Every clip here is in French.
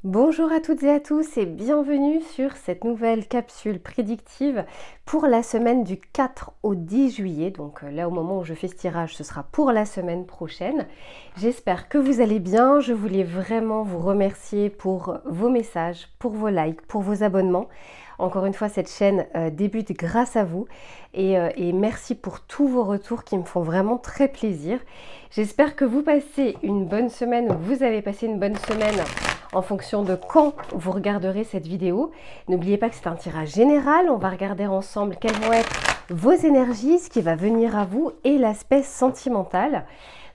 Bonjour à toutes et à tous et bienvenue sur cette nouvelle capsule prédictive pour la semaine du 4 au 10 juillet. Donc là au moment où je fais ce tirage, ce sera pour la semaine prochaine. J'espère que vous allez bien. Je voulais vraiment vous remercier pour vos messages, pour vos likes, pour vos abonnements. Encore une fois, cette chaîne débute grâce à vous et merci pour tous vos retours qui me font vraiment très plaisir. J'espère que vous passez une bonne semaine ou que vous avez passé une bonne semaine en fonction de quand vous regarderez cette vidéo. N'oubliez pas que c'est un tirage général. On va regarder ensemble quelles vont être vos énergies, ce qui va venir à vous et l'aspect sentimental.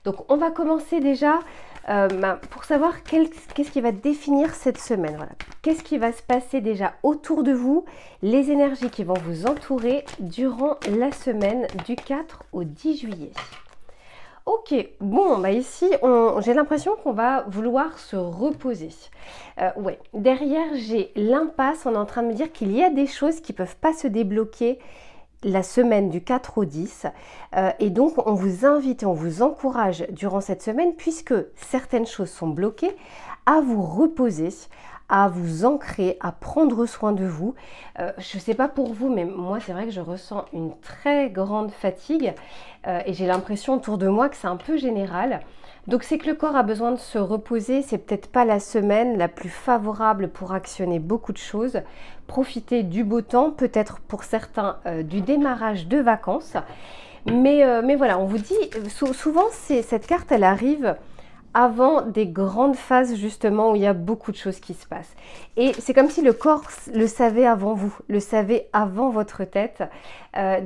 Donc on va commencer déjà pour savoir qu'est-ce qui va définir cette semaine. Voilà. Qu'est-ce qui va se passer déjà autour de vous, les énergies qui vont vous entourer durant la semaine du 4 au 10 juillet. Ok, bon, bah ici, j'ai l'impression qu'on va vouloir se reposer. Ouais, derrière, j'ai l'impasse. On est en train de me dire qu'il y a des choses qui ne peuvent pas se débloquer la semaine du 4 au 10. Et donc, on vous invite et on vous encourage durant cette semaine, puisque certaines choses sont bloquées, à vous reposer, à vous ancrer, à prendre soin de vous. Je ne sais pas pour vous, mais moi, c'est vrai que je ressens une très grande fatigue et j'ai l'impression autour de moi que c'est un peu général. Donc c'est que le corps a besoin de se reposer, c'est peut-être pas la semaine la plus favorable pour actionner beaucoup de choses. Profiter du beau temps, peut-être pour certains du démarrage de vacances. Mais voilà, on vous dit, souvent cette carte elle arrive avant des grandes phases justement où il y a beaucoup de choses qui se passent. Et c'est comme si le corps le savait avant vous, le savait avant votre tête.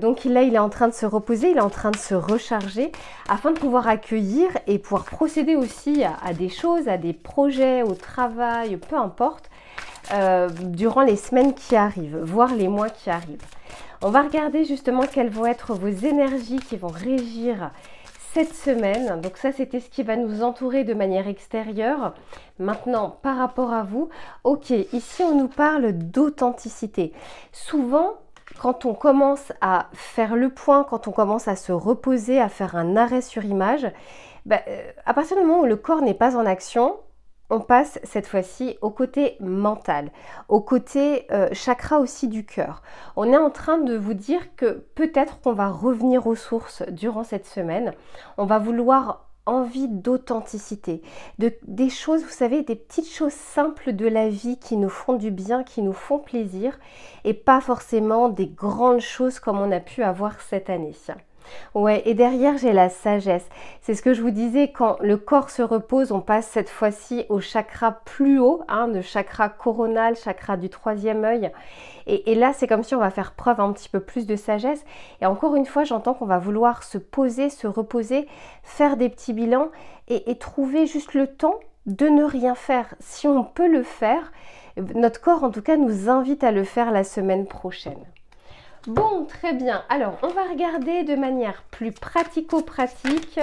Donc là, il est en train de se reposer, il est en train de se recharger afin de pouvoir accueillir et pouvoir procéder aussi à des choses, à des projets, au travail, peu importe, durant les semaines qui arrivent, voire les mois qui arrivent. On va regarder justement quelles vont être vos énergies qui vont régir cette semaine. Donc ça, c'était ce qui va nous entourer de manière extérieure. Maintenant, par rapport à vous, ok, ici on nous parle d'authenticité. Souvent, quand on commence à faire le point, quand on commence à se reposer, à faire un arrêt sur image, à partir du moment où le corps n'est pas en action, on passe cette fois-ci au côté mental, au côté chakra aussi du cœur. On est en train de vous dire que peut-être qu'on va revenir aux sources durant cette semaine. On va vouloir envie d'authenticité, des choses, vous savez, des petites choses simples de la vie qui nous font du bien, qui nous font plaisir et pas forcément des grandes choses comme on a pu avoir cette année. Ouais, et derrière, j'ai la sagesse. C'est ce que je vous disais, quand le corps se repose, on passe cette fois-ci au chakra plus haut, le chakra coronal, chakra du troisième œil. Et là, c'est comme si on va faire preuve un petit peu plus de sagesse. Et encore une fois, j'entends qu'on va vouloir se poser, se reposer, faire des petits bilans et trouver juste le temps de ne rien faire. Si on peut le faire, notre corps, en tout cas, nous invite à le faire la semaine prochaine. Bon, très bien. Alors, on va regarder de manière plus pratico-pratique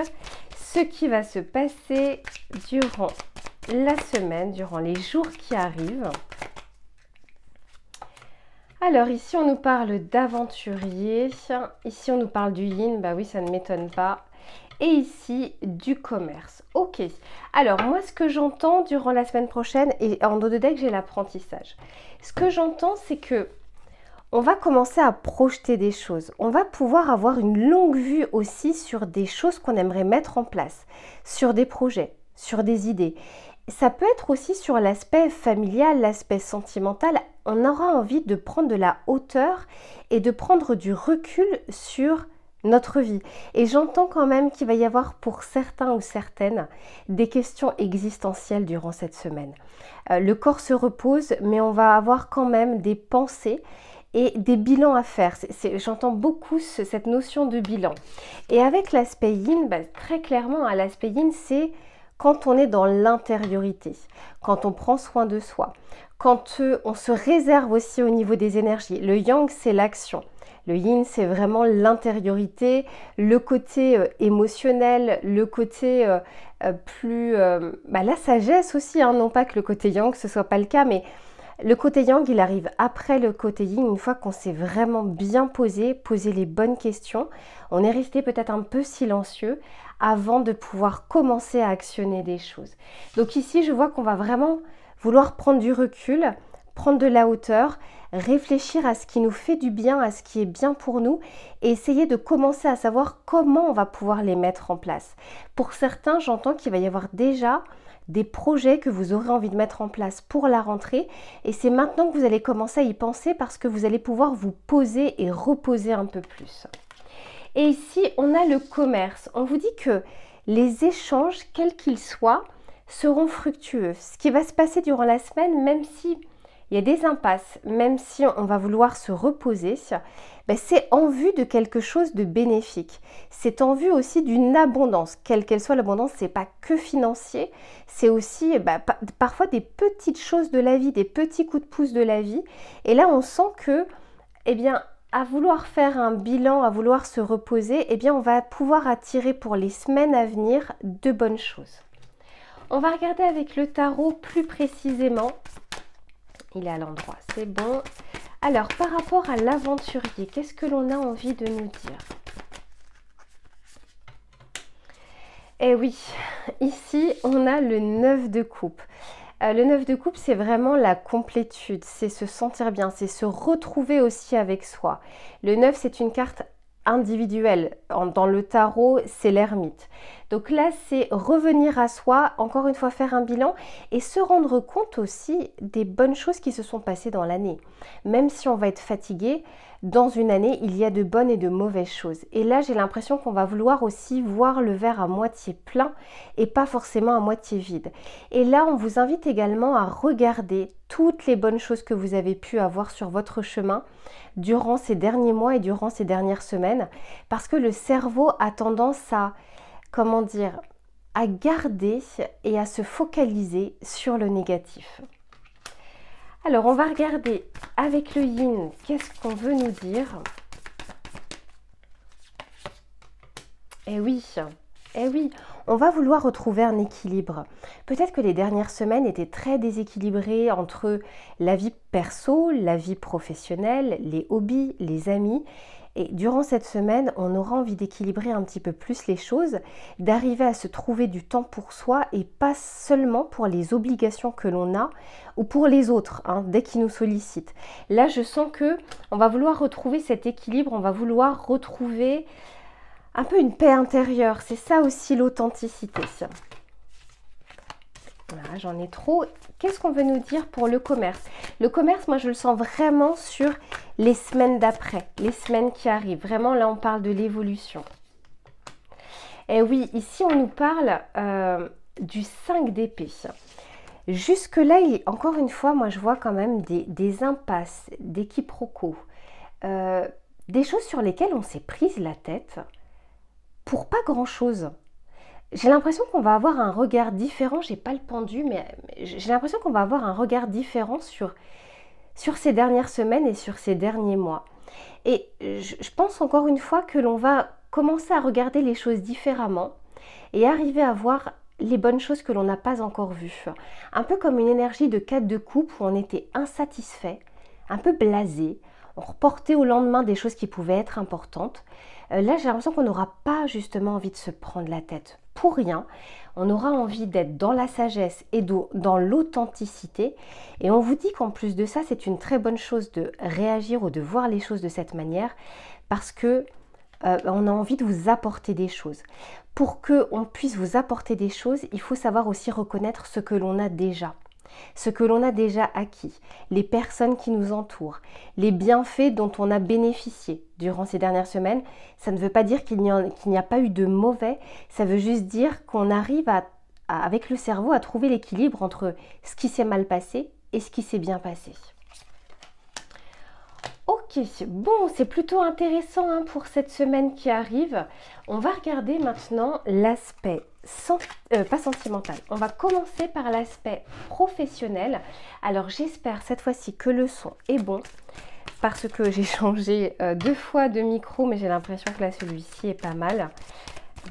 ce qui va se passer durant la semaine, durant les jours qui arrivent. Alors, ici, on nous parle d'aventurier. Ici, on nous parle du yin. Bah oui, ça ne m'étonne pas. Et ici, du commerce. Ok. Alors, moi, ce que j'entends durant la semaine prochaine, et en dos de deck, j'ai l'apprentissage. Ce que j'entends, c'est que on va commencer à projeter des choses. On va pouvoir avoir une longue vue aussi sur des choses qu'on aimerait mettre en place, sur des projets, sur des idées. Ça peut être aussi sur l'aspect familial, l'aspect sentimental. On aura envie de prendre de la hauteur et de prendre du recul sur notre vie. Et j'entends quand même qu'il va y avoir pour certains ou certaines des questions existentielles durant cette semaine. Le corps se repose, mais on va avoir quand même des pensées et des bilans à faire. J'entends beaucoup cette notion de bilan. Et avec l'aspect yin, très clairement, l'aspect yin, c'est quand on est dans l'intériorité, quand on prend soin de soi, quand on se réserve aussi au niveau des énergies. Le yang, c'est l'action. Le yin, c'est vraiment l'intériorité, le côté émotionnel, le côté la sagesse aussi, non pas que le côté yang, ce ne soit pas le cas, mais le côté yang, il arrive après le côté yin, une fois qu'on s'est vraiment bien posé les bonnes questions. On est resté peut-être un peu silencieux avant de pouvoir commencer à actionner des choses. Donc ici, je vois qu'on va vraiment vouloir prendre du recul, prendre de la hauteur, réfléchir à ce qui nous fait du bien, à ce qui est bien pour nous et essayer de commencer à savoir comment on va pouvoir les mettre en place. Pour certains, j'entends qu'il va y avoir déjà des projets que vous aurez envie de mettre en place pour la rentrée et c'est maintenant que vous allez commencer à y penser parce que vous allez pouvoir vous poser et reposer un peu plus. Et ici, on a le commerce. On vous dit que les échanges, quels qu'ils soient, seront fructueux. Ce qui va se passer durant la semaine, même si il y a des impasses, même si on va vouloir se reposer, ben c'est en vue de quelque chose de bénéfique. C'est en vue aussi d'une abondance. Quelle qu'elle soit l'abondance, c'est pas que financier, c'est aussi parfois des petites choses de la vie, des petits coups de pouce de la vie. Et là, on sent que, eh bien, à vouloir faire un bilan, à vouloir se reposer, eh bien, on va pouvoir attirer pour les semaines à venir de bonnes choses. On va regarder avec le tarot plus précisément. Il est à l'endroit, c'est bon. Alors, par rapport à l'aventurier, qu'est-ce que l'on a envie de nous dire? Eh oui, ici, on a le 9 de coupe. Le 9 de coupe, c'est vraiment la complétude, c'est se sentir bien, c'est se retrouver aussi avec soi. Le 9, c'est une carte individuelle. Dans le tarot, c'est l'ermite. Donc là, c'est revenir à soi, encore une fois faire un bilan et se rendre compte aussi des bonnes choses qui se sont passées dans l'année. Même si on va être fatigué, dans une année, il y a de bonnes et de mauvaises choses. Et là, j'ai l'impression qu'on va vouloir aussi voir le verre à moitié plein et pas forcément à moitié vide. Et là, on vous invite également à regarder toutes les bonnes choses que vous avez pu avoir sur votre chemin durant ces derniers mois et durant ces dernières semaines, parce que le cerveau a tendance à, comment dire, à garder et à se focaliser sur le négatif. Alors, on va regarder avec le yin, qu'est-ce qu'on veut nous dire? Eh oui, on va vouloir retrouver un équilibre. Peut-être que les dernières semaines étaient très déséquilibrées entre la vie perso, la vie professionnelle, les hobbies, les amis. Et durant cette semaine, on aura envie d'équilibrer un petit peu plus les choses, d'arriver à se trouver du temps pour soi et pas seulement pour les obligations que l'on a ou pour les autres, dès qu'ils nous sollicitent. Là, je sens que on va vouloir retrouver cet équilibre, on va vouloir retrouver un peu une paix intérieure. C'est ça aussi l'authenticité. Voilà, j'en ai trop. Qu'est-ce qu'on veut nous dire pour le commerce? Le commerce, moi, je le sens vraiment sur les semaines d'après, les semaines qui arrivent. Vraiment, là, on parle de l'évolution. Et oui, ici, on nous parle du 5 d'épée. Jusque-là, encore une fois, moi, je vois quand même des impasses, des quiproquos, des choses sur lesquelles on s'est prise la tête pour pas grand-chose. J'ai l'impression qu'on va avoir un regard différent, j'ai pas le pendu, mais j'ai l'impression qu'on va avoir un regard différent sur ces dernières semaines et sur ces derniers mois. Et je pense encore une fois que l'on va commencer à regarder les choses différemment et arriver à voir les bonnes choses que l'on n'a pas encore vues. Un peu comme une énergie de 4 de coupe où on était insatisfait, un peu blasé, on reportait au lendemain des choses qui pouvaient être importantes. Là, j'ai l'impression qu'on n'aura pas justement envie de se prendre la tête pour rien. On aura envie d'être dans la sagesse et dans l'authenticité. Et on vous dit qu'en plus de ça, c'est une très bonne chose de réagir ou de voir les choses de cette manière parce que on a envie de vous apporter des choses. Pour qu'on puisse vous apporter des choses, il faut savoir aussi reconnaître ce que l'on a déjà. Ce que l'on a déjà acquis, les personnes qui nous entourent, les bienfaits dont on a bénéficié durant ces dernières semaines. Ça ne veut pas dire qu'il n'y a pas eu de mauvais, ça veut juste dire qu'on arrive avec le cerveau à trouver l'équilibre entre ce qui s'est mal passé et ce qui s'est bien passé. Ok, bon, c'est plutôt intéressant pour cette semaine qui arrive. On va regarder maintenant l'aspect pas sentimental. On va commencer par l'aspect professionnel. Alors j'espère cette fois-ci que le son est bon parce que j'ai changé 2 fois de micro, mais j'ai l'impression que là celui-ci est pas mal.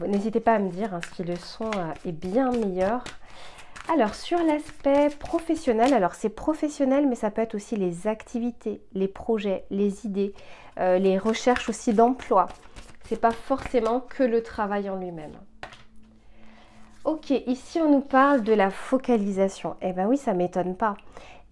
N'hésitez pas à me dire si le son est bien meilleur. Alors sur l'aspect professionnel, alors c'est professionnel mais ça peut être aussi les activités, les projets, les idées, les recherches aussi d'emploi. C'est pas forcément que le travail en lui-même. Ok, ici on nous parle de la focalisation. Eh bien oui, ça ne m'étonne pas.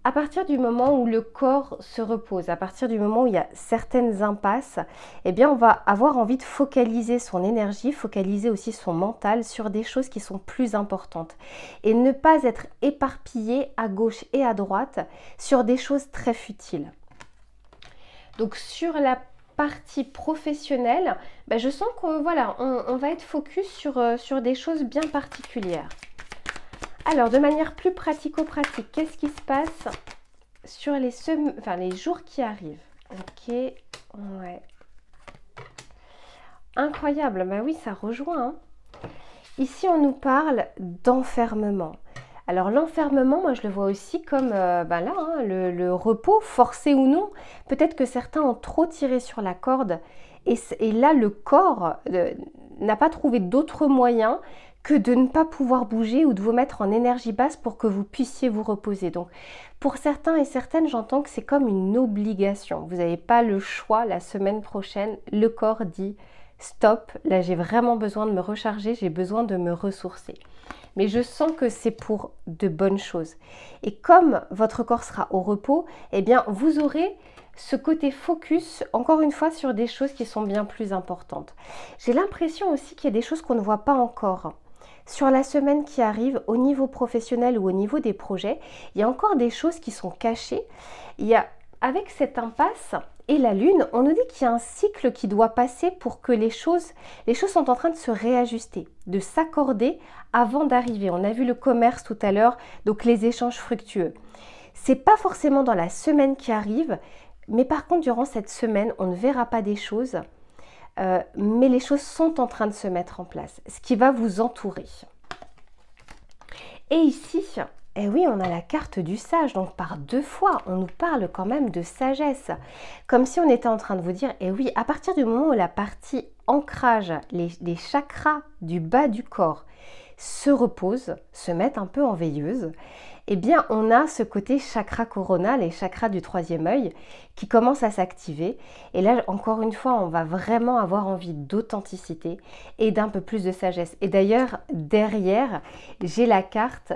À partir du moment où le corps se repose, à partir du moment où il y a certaines impasses, eh bien on va avoir envie de focaliser son énergie, focaliser aussi son mental sur des choses qui sont plus importantes et ne pas être éparpillé à gauche et à droite sur des choses très futiles. Donc sur la partie professionnelle, ben je sens qu'on voilà, on va être focus sur des choses bien particulières. Alors, de manière plus pratico-pratique, qu'est-ce qui se passe sur les jours qui arrivent? Ok, ouais. Incroyable, bah oui, ça rejoint, hein. Ici, on nous parle d'enfermement. Alors, l'enfermement, moi, je le vois aussi comme là, hein, le repos, forcé ou non. Peut-être que certains ont trop tiré sur la corde et là, le corps n'a pas trouvé d'autres moyens que de ne pas pouvoir bouger ou de vous mettre en énergie basse pour que vous puissiez vous reposer. Donc, pour certains et certaines, j'entends que c'est comme une obligation. Vous n'avez pas le choix. La semaine prochaine, le corps dit stop. Là, j'ai vraiment besoin de me recharger, j'ai besoin de me ressourcer. Mais je sens que c'est pour de bonnes choses. Et comme votre corps sera au repos, eh bien, vous aurez ce côté focus, encore une fois, sur des choses qui sont bien plus importantes. J'ai l'impression aussi qu'il y a des choses qu'on ne voit pas encore. Sur la semaine qui arrive, au niveau professionnel ou au niveau des projets, il y a encore des choses qui sont cachées. Avec cette impasse et la lune, on nous dit qu'il y a un cycle qui doit passer pour que les choses sont en train de se réajuster, de s'accorder avant d'arriver. On a vu le commerce tout à l'heure, donc les échanges fructueux. C'est pas forcément dans la semaine qui arrive, mais par contre, durant cette semaine, on ne verra pas des choses. Mais les choses sont en train de se mettre en place, ce qui va vous entourer. Et ici, eh oui, on a la carte du sage, donc par 2 fois, on nous parle quand même de sagesse. Comme si on était en train de vous dire, eh oui, à partir du moment où la partie ancrage, les chakras du bas du corps se reposent, se mettent un peu en veilleuse, eh bien on a ce côté chakra corona, les chakras du 3e œil, qui commencent à s'activer. Et là, encore une fois, on va vraiment avoir envie d'authenticité et d'un peu plus de sagesse. Et d'ailleurs, derrière, j'ai la carte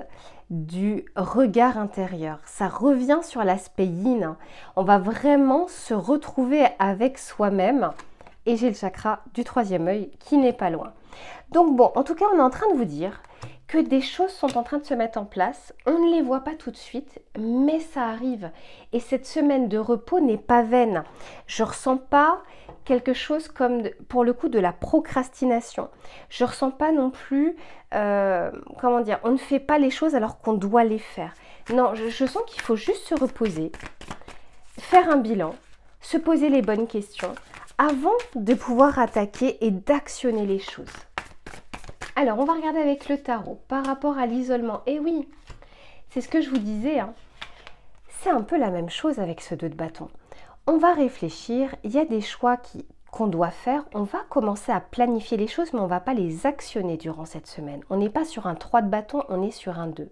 du regard intérieur. Ça revient sur l'aspect yin. On va vraiment se retrouver avec soi-même. Et j'ai le chakra du 3e œil qui n'est pas loin. Donc bon, en tout cas, on est en train de vous dire que des choses sont en train de se mettre en place. On ne les voit pas tout de suite, mais ça arrive. Et cette semaine de repos n'est pas vaine. Je ne ressens pas quelque chose comme, pour le coup, de la procrastination. Je ne ressens pas non plus, comment dire, on ne fait pas les choses alors qu'on doit les faire. Non, je sens qu'il faut juste se reposer, faire un bilan, se poser les bonnes questions avant de pouvoir attaquer et d'actionner les choses. Alors, on va regarder avec le tarot par rapport à l'isolement. Et oui, c'est ce que je vous disais, hein. C'est un peu la même chose avec ce 2 de bâton. On va réfléchir, il y a des choix qu'on doit faire. On va commencer à planifier les choses, mais on ne va pas les actionner durant cette semaine. On n'est pas sur un 3 de bâton, on est sur un 2.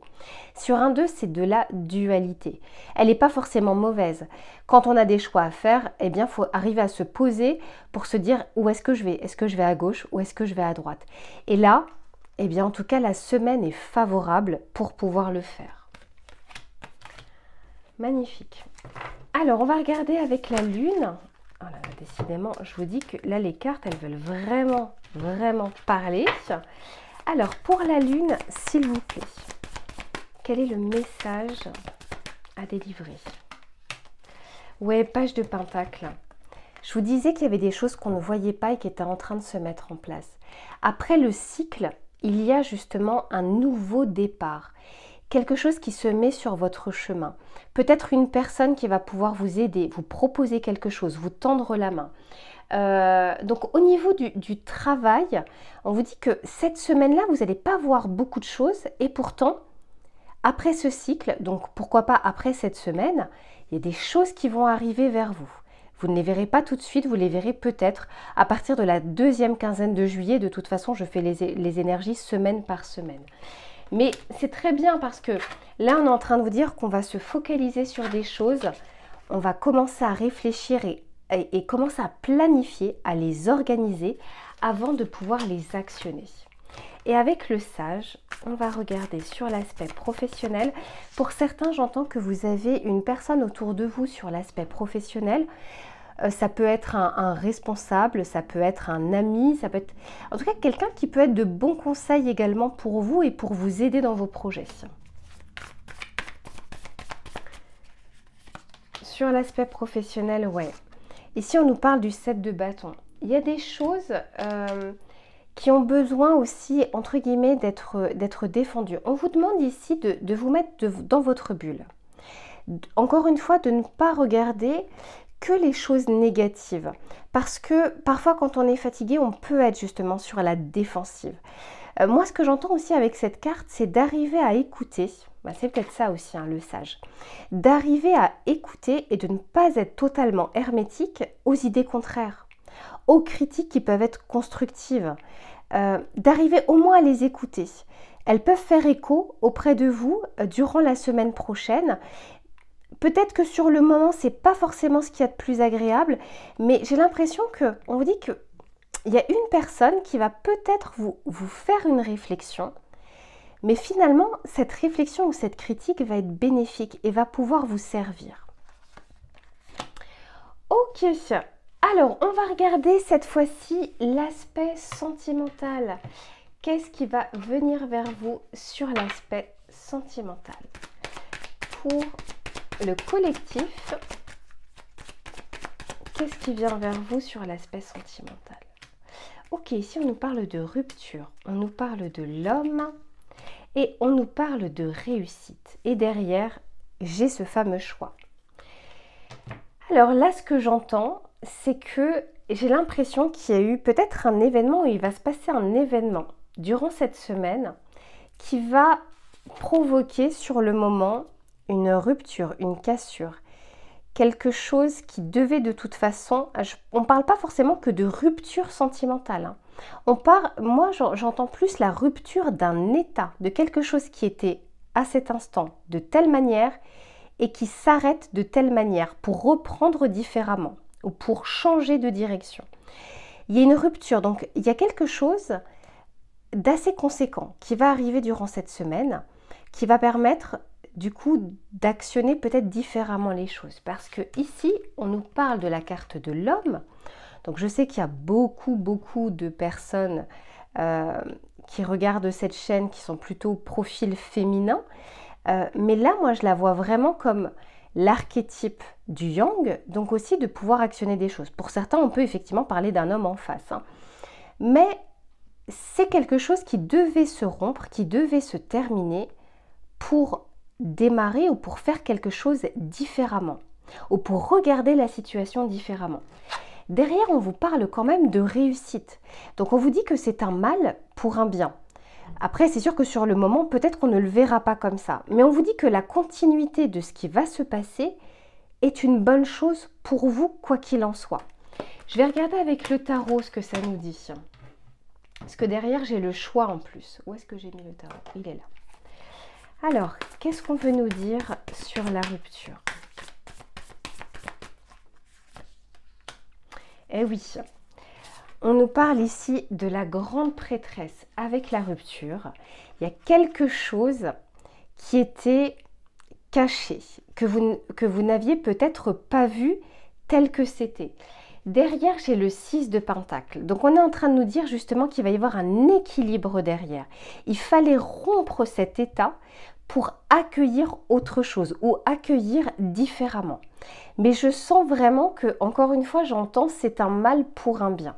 Sur un 2, c'est de la dualité. Elle n'est pas forcément mauvaise. Quand on a des choix à faire, eh bien, il faut arriver à se poser pour se dire où est-ce que je vais? Est-ce que je vais à gauche ou est-ce que je vais à droite? Et là, eh bien, en tout cas, la semaine est favorable pour pouvoir le faire. Magnifique. Alors, on va regarder avec la lune. Oh là là, décidément, je vous dis que là, les cartes, elles veulent vraiment, vraiment parler. Alors, pour la lune, s'il vous plaît, quel est le message à délivrer? Ouais, page de pentacle. Je vous disais qu'il y avait des choses qu'on ne voyait pas et qui étaient en train de se mettre en place. Après le cycle, il y a justement un nouveau départ. Quelque chose qui se met sur votre chemin. Peut-être une personne qui va pouvoir vous aider, vous proposer quelque chose, vous tendre la main. Donc au niveau du travail, on vous dit que cette semaine-là, vous n'allez pas voir beaucoup de choses et pourtant, après ce cycle, donc pourquoi pas après cette semaine, il y a des choses qui vont arriver vers vous. Vous ne les verrez pas tout de suite, vous les verrez peut-être à partir de la 2e quinzaine de juillet. De toute façon, je fais les énergies semaine par semaine. Mais c'est très bien parce que là, on est en train de vous dire qu'on va se focaliser sur des choses. On va commencer à réfléchir et commencer à planifier, à les organiser avant de pouvoir les actionner. Et avec le sage, on va regarder sur l'aspect professionnel. Pour certains, j'entends que vous avez une personne autour de vous sur l'aspect professionnel. Ça peut être un responsable, ça peut être un ami, ça peut être en tout cas quelqu'un qui peut être de bons conseils également pour vous et pour vous aider dans vos projets. Sur l'aspect professionnel, ouais. Ici, on nous parle du 7 de bâton. Il y a des choses qui ont besoin aussi, entre guillemets, d'être défendues. On vous demande ici de vous mettre dans votre bulle. Encore une fois, de ne pas regarder que les choses négatives. Parce que parfois, quand on est fatigué, on peut être justement sur la défensive. Moi, ce que j'entends aussi avec cette carte, c'est d'arriver à écouter. C'est peut-être ça aussi, hein, le sage. D'arriver à écouter et de ne pas être totalement hermétique aux idées contraires, aux critiques qui peuvent être constructives. D'arriver au moins à les écouter. Elles peuvent faire écho auprès de vous durant la semaine prochaine. Peut-être que sur le moment, c'est pas forcément ce qu'il y a de plus agréable, mais j'ai l'impression qu'on vous dit qu'il y a une personne qui va peut-être vous faire une réflexion, mais finalement, cette réflexion ou cette critique va être bénéfique et va pouvoir vous servir. Ok, alors on va regarder cette fois-ci l'aspect sentimental. Qu'est-ce qui va venir vers vous sur l'aspect sentimental pour le collectif? Qu'est-ce qui vient vers vous sur l'aspect sentimental? Ok, ici on nous parle de rupture, on nous parle de l'homme et on nous parle de réussite. Et derrière, j'ai ce fameux choix. Alors là, ce que j'entends, c'est que j'ai l'impression qu'il y a eu peut-être un événement, où il va se passer un événement durant cette semaine qui va provoquer sur le moment une rupture, une cassure, quelque chose qui devait de toute façon, on ne parle pas forcément que de rupture sentimentale, hein. Moi j'entends plus la rupture d'un état, de quelque chose qui était à cet instant de telle manière et qui s'arrête de telle manière pour reprendre différemment ou pour changer de direction. Il y a une rupture, donc il y a quelque chose d'assez conséquent qui va arriver durant cette semaine, qui va permettre du coup d'actionner peut-être différemment les choses. Parce que ici, on nous parle de la carte de l'homme. Donc je sais qu'il y a beaucoup de personnes qui regardent cette chaîne qui sont plutôt profil féminin. Mais là, moi, je la vois vraiment comme l'archétype du yang, donc aussi de pouvoir actionner des choses. Pour certains, on peut effectivement parler d'un homme en face, hein. Mais c'est quelque chose qui devait se rompre, qui devait se terminer pour démarrer ou pour faire quelque chose différemment, ou pour regarder la situation différemment. Derrière, on vous parle quand même de réussite. Donc on vous dit que c'est un mal pour un bien. Après, c'est sûr que sur le moment, peut-être qu'on ne le verra pas comme ça. Mais on vous dit que la continuité de ce qui va se passer est une bonne chose pour vous, quoi qu'il en soit. Je vais regarder avec le tarot ce que ça nous dit. Parce que derrière, j'ai le choix en plus. Où est-ce que j'ai mis le tarot? Il est là. Alors, qu'est-ce qu'on veut nous dire sur la rupture? Eh oui, on nous parle ici de la grande prêtresse avec la rupture. Il y a quelque chose qui était caché, que vous n'aviez peut-être pas vu tel que c'était. Derrière, j'ai le 6 de Pentacle. Donc, on est en train de nous dire justement qu'il va y avoir un équilibre derrière. Il fallait rompre cet état pour accueillir autre chose ou accueillir différemment. Mais je sens vraiment que, encore une fois, j'entends, c'est un mal pour un bien.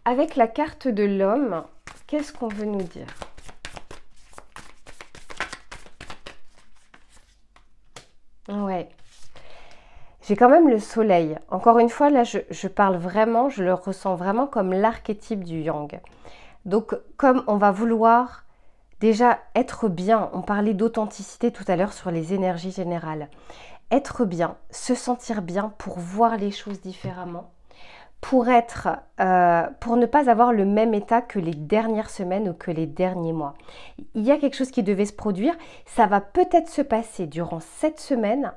Avec la carte de l'homme, qu'est-ce qu'on veut nous dire? Ouais. J'ai quand même le soleil. Encore une fois, là, je parle vraiment, je le ressens vraiment comme l'archétype du yang. Donc, comme on va vouloir déjà être bien, on parlait d'authenticité tout à l'heure sur les énergies générales. Être bien, se sentir bien pour voir les choses différemment, pour ne pas avoir le même état que les dernières semaines ou que les derniers mois. Il y a quelque chose qui devait se produire, ça va peut-être se passer durant cette semaine,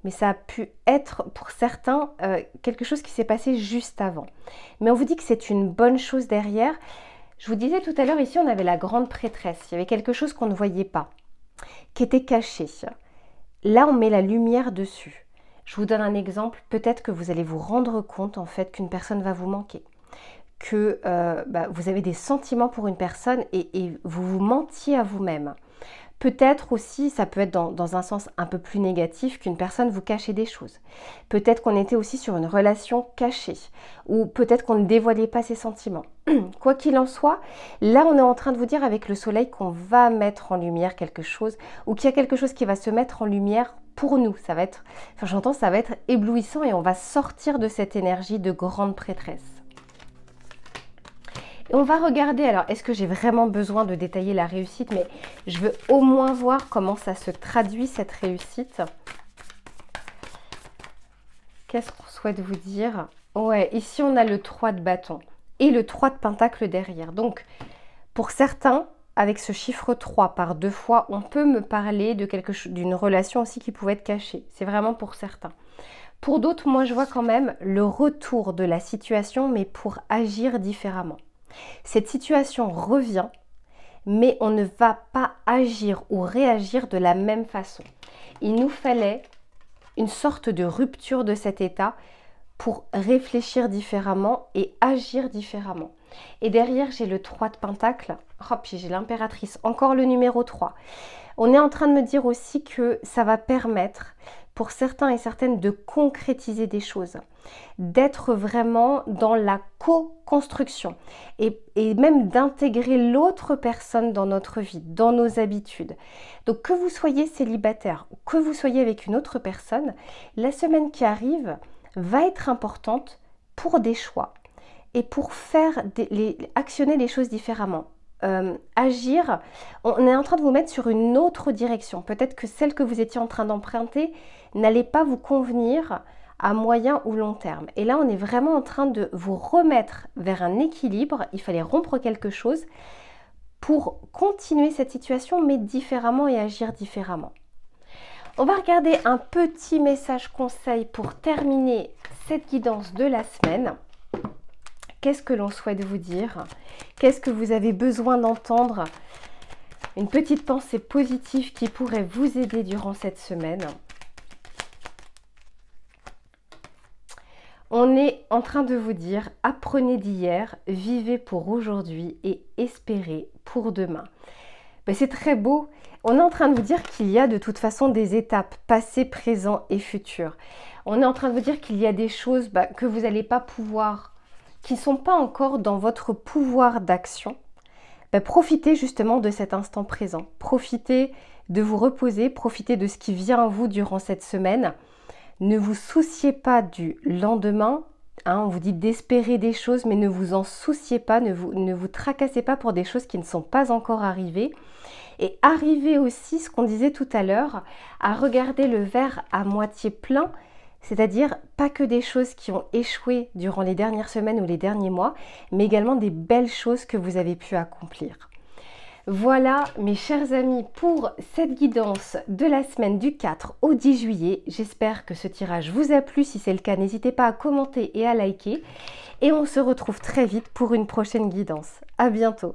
mais ça a pu être pour certains quelque chose qui s'est passé juste avant. Mais on vous dit que c'est une bonne chose derrière. Je vous disais tout à l'heure, ici on avait la grande prêtresse, il y avait quelque chose qu'on ne voyait pas, qui était caché. Là on met la lumière dessus. Je vous donne un exemple, peut-être que vous allez vous rendre compte en fait qu'une personne va vous manquer, que vous avez des sentiments pour une personne et vous vous mentiez à vous-même. Peut-être aussi, ça peut être dans un sens un peu plus négatif, qu'une personne vous cachait des choses. Peut-être qu'on était aussi sur une relation cachée, ou peut-être qu'on ne dévoilait pas ses sentiments. Quoi qu'il en soit, là on est en train de vous dire avec le soleil qu'on va mettre en lumière quelque chose, ou qu'il y a quelque chose qui va se mettre en lumière pour nous. Ça va être, j'entends, ça va être éblouissant et on va sortir de cette énergie de grande prêtresse. Et on va regarder, alors est-ce que j'ai vraiment besoin de détailler la réussite, mais je veux au moins voir comment ça se traduit cette réussite. Qu'est-ce qu'on souhaite vous dire? Ouais, ici on a le 3 de bâton et le 3 de pentacle derrière. Donc pour certains, avec ce chiffre 3 par 2 fois, on peut me parler de d'une relation aussi qui pouvait être cachée. C'est vraiment pour certains. Pour d'autres, moi je vois quand même le retour de la situation, mais pour agir différemment. Cette situation revient, mais on ne va pas agir ou réagir de la même façon. Il nous fallait une sorte de rupture de cet état pour réfléchir différemment et agir différemment. Et derrière, j'ai le 3 de pentacle, hop, puis j'ai l'impératrice, encore le numéro 3. On est en train de me dire aussi que ça va permettre pour certains et certaines de concrétiser des choses, d'être vraiment dans la co-construction et même d'intégrer l'autre personne dans notre vie, dans nos habitudes. Donc que vous soyez célibataire ou que vous soyez avec une autre personne, la semaine qui arrive va être importante pour des choix et pour faire actionner les choses différemment. Agir, on est en train de vous mettre sur une autre direction. Peut-être que celle que vous étiez en train d'emprunter n'allait pas vous convenir à moyen ou long terme. Et là, on est vraiment en train de vous remettre vers un équilibre. Il fallait rompre quelque chose pour continuer cette situation, mais différemment et agir différemment. On va regarder un petit message conseil pour terminer cette guidance de la semaine. Qu'est-ce que l'on souhaite vous dire? Qu'est-ce que vous avez besoin d'entendre? Une petite pensée positive qui pourrait vous aider durant cette semaine. On est en train de vous dire, apprenez d'hier, vivez pour aujourd'hui et espérez pour demain. Ben, c'est très beau. On est en train de vous dire qu'il y a de toute façon des étapes, passé, présent et futur. On est en train de vous dire qu'il y a des choses que vous n'allez pas pouvoir, qui ne sont pas encore dans votre pouvoir d'action. Profitez justement de cet instant présent. Profitez de vous reposer, profitez de ce qui vient à vous durant cette semaine. Ne vous souciez pas du lendemain. On vous dit d'espérer des choses, mais ne vous en souciez pas, ne vous tracassez pas pour des choses qui ne sont pas encore arrivées. Et arrivez aussi, ce qu'on disait tout à l'heure, à regarder le verre à moitié plein, c'est-à-dire pas que des choses qui ont échoué durant les dernières semaines ou les derniers mois, mais également des belles choses que vous avez pu accomplir. Voilà mes chers amis pour cette guidance de la semaine du 4 au 10 juillet. J'espère que ce tirage vous a plu. Si c'est le cas, n'hésitez pas à commenter et à liker. Et on se retrouve très vite pour une prochaine guidance. À bientôt.